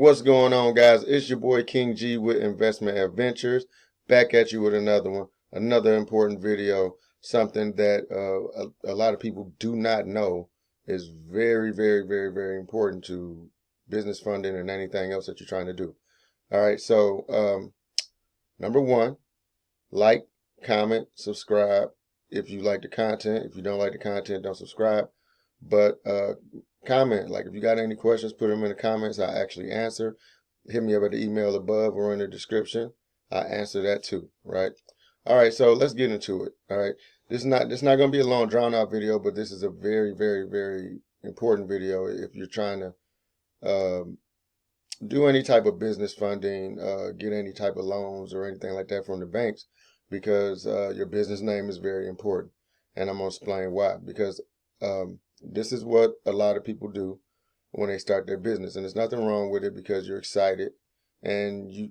What's going on, guys? It's your boy King G with Investment Adventures, back at you with another one, another important video, something that a lot of people do not know is very, very, very, very important to business funding and anything else that you're trying to do. All right, so number one, like, comment, subscribe if you like the content. If you don't like the content, don't subscribe. But comment, like if you got any questions, put them in the comments. I actually answer. Hit me up at the email above or in the description. I answer that too, right? All right, so let's get into it. All right, this not going to be a long drawn out video, but this is a very, very, very important video if you're trying to do any type of business funding, get any type of loans or anything like that from the banks, because your business name is very important. And I'm going to explain why. Because this is what a lot of people do when they start their business, and there's nothing wrong with it because you're excited and you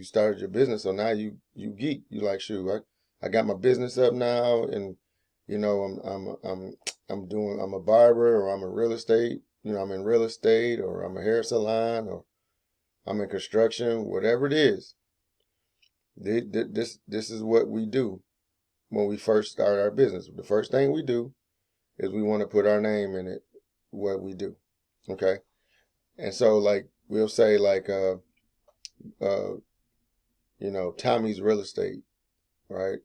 started your business, so now you geek. You like, shoot, I got my business up now, and you know I'm a barber, or I'm a real estate. I'm in real estate, or I'm a hair salon, or I'm in construction, whatever it is. This is what we do when we first start our business. The first thing we do is we want to put our name in it, what we do. Okay. And so like we'll say like Tommy's real estate, right?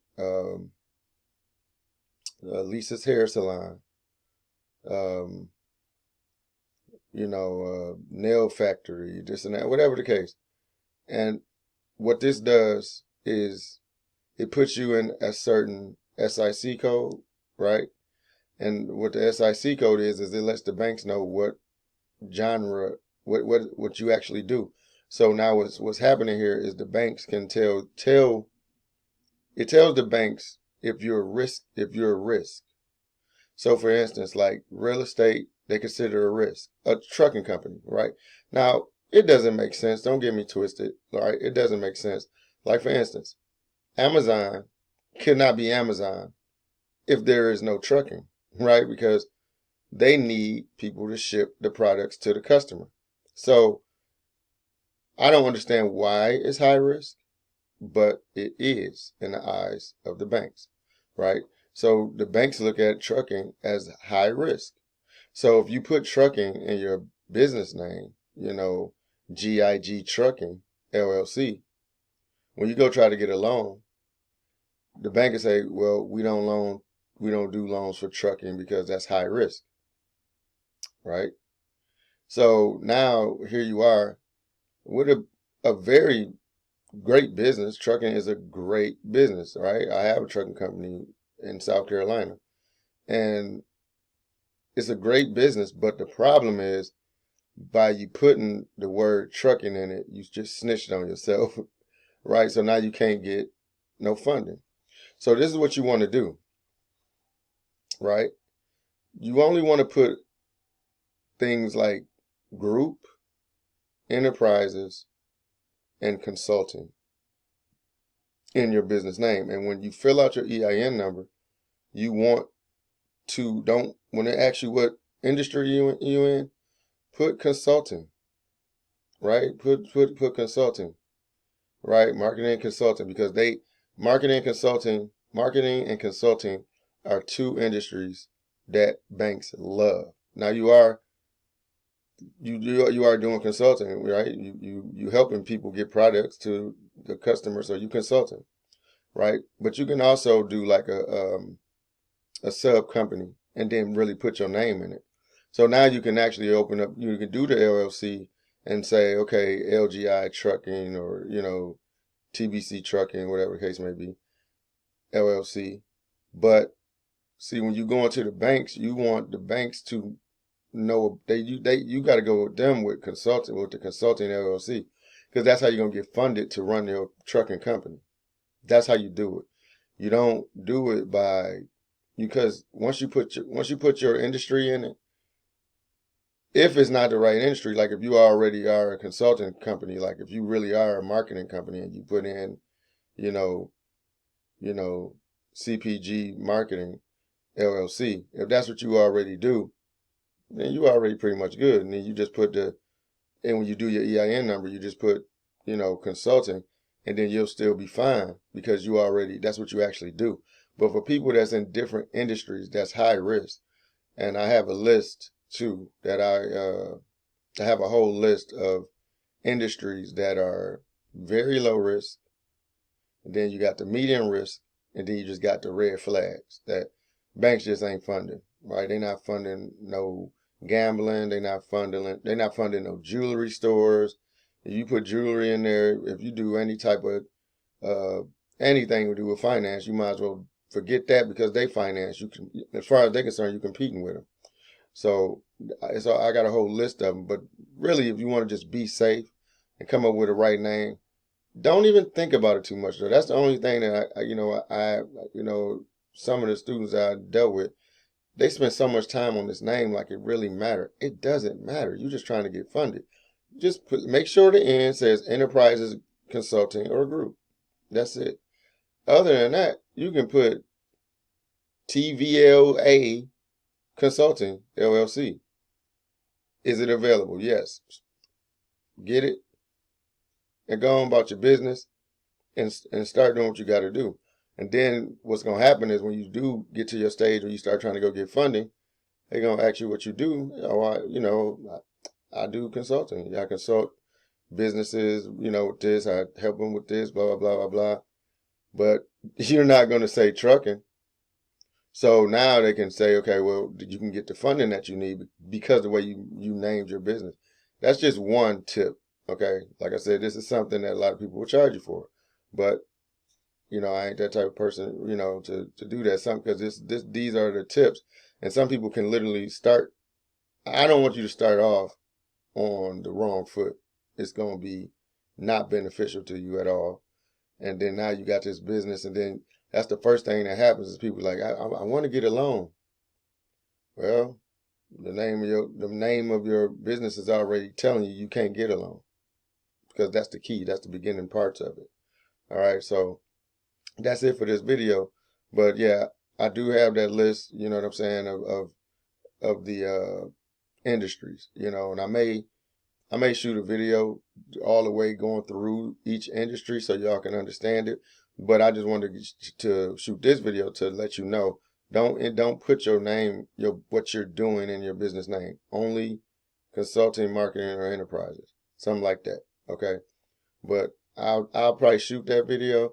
Lisa's hair salon, nail factory, this and that, whatever the case. And what this does is it puts you in a certain SIC code, right? And what the SIC code is it lets the banks know what genre, what you actually do. So now what's happening here is the banks can tell it tells the banks if you're a risk. So for instance, like real estate, they consider a risk. A trucking company, right? Now, it doesn't make sense. Don't get me twisted, right? It doesn't make sense. Like for instance, Amazon cannot be Amazon if there is no trucking, right? Because they need people to ship the products to the customer. So I don't understand why it's high risk, but it is in the eyes of the banks, right? So the banks look at trucking as high risk. So if you put trucking in your business name, GIG Trucking LLC, when you go try to get a loan, the bank will say, well, we don't do loans for trucking because that's high risk, right? So now here you are with a very great business. Trucking is a great business, right? I have a trucking company in South Carolina, and it's a great business, but the problem is by you putting the word trucking in it, you just snitched on yourself, right? So now you can't get no funding. So this is what you want to do, right? You only want to put things like group, enterprises, and consulting in your business name. And when you fill out your EIN number, you want to, when they ask you what industry you in, put consulting, right? Put consulting, right? Marketing and consulting, because marketing and consulting are two industries that banks love. Now you are doing consulting, right? You helping people get products to the customer, so you consulting, right? But you can also do like a sub company and then really put your name in it. So now you can actually open up, you can do the LLC and say, okay, LGI Trucking, or, TBC Trucking, whatever the case may be, LLC. But see, when you go into the banks, you want the banks to know you got to go with them with the consulting LLC, because that's how you're going to get funded to run your trucking company. That's how you do it. You don't do it because once you put your industry in it, if it's not the right industry, like if you already are a consulting company, like if you really are a marketing company and you put in, you know, CPG Marketing LLC, if that's what you already do, then you already pretty much good. And then you just put the And when you do your EIN number, you just put, consulting, and then you'll still be fine because that's what you actually do. But for people that's in different industries, that's high risk. And I have a list too that I have a whole list of industries that are very low risk. And then you got the medium risk, and then you just got the red flags that banks just ain't funding, right? They're not funding no gambling. They're not funding no jewelry stores. If you put jewelry in there, if you do any type of anything to do with finance, you might as well forget that because they finance. You can, as far as they're concerned, you're competing with them. So I got a whole list of them. But really, if you want to just be safe and come up with the right name, don't even think about it too much. Though that's the only thing that some of the students I dealt with, they spend so much time on this name like it really matters. It doesn't matter. You're just trying to get funded. Just make sure the end says Enterprises Consulting or Group. That's it. Other than that, you can put TVLA Consulting LLC. Is it available? Yes. Get it and go on about your business and start doing what you got to do. And then what's going to happen is when you do get to your stage where you start trying to go get funding, they're going to ask you what you do. I do consulting. I consult businesses, with this. I help them with this, blah, blah, blah, blah, blah. But you're not going to say trucking. So now they can say, okay, well, you can get the funding that you need because of the way you named your business. That's just one tip, okay? Like I said, this is something that a lot of people will charge you for. But, I ain't that type of person, to do that. Because these are the tips. And some people can literally start. I don't want you to start off on the wrong foot. It's going to be not beneficial to you at all. And then now you got this business, and then that's the first thing that happens is people like, I want to get a loan. Well, the name of your business is already telling you can't get a loan because that's the key. That's the beginning parts of it. All right, so that's it for this video. But yeah, I do have that list. You know what I'm saying of the industries. And I may shoot a video all the way going through each industry so y'all can understand it. But I just wanted to shoot this video to let you know, don't put your name, what you're doing in your business name. Only consulting, marketing, or enterprises. Something like that. Okay. But I'll probably shoot that video.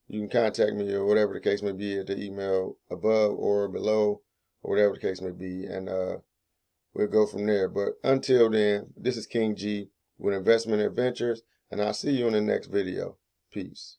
You can contact me or whatever the case may be at the email above or below or whatever the case may be. And we'll go from there. But until then, this is King G with Investment Adventures, and I'll see you in the next video. Peace.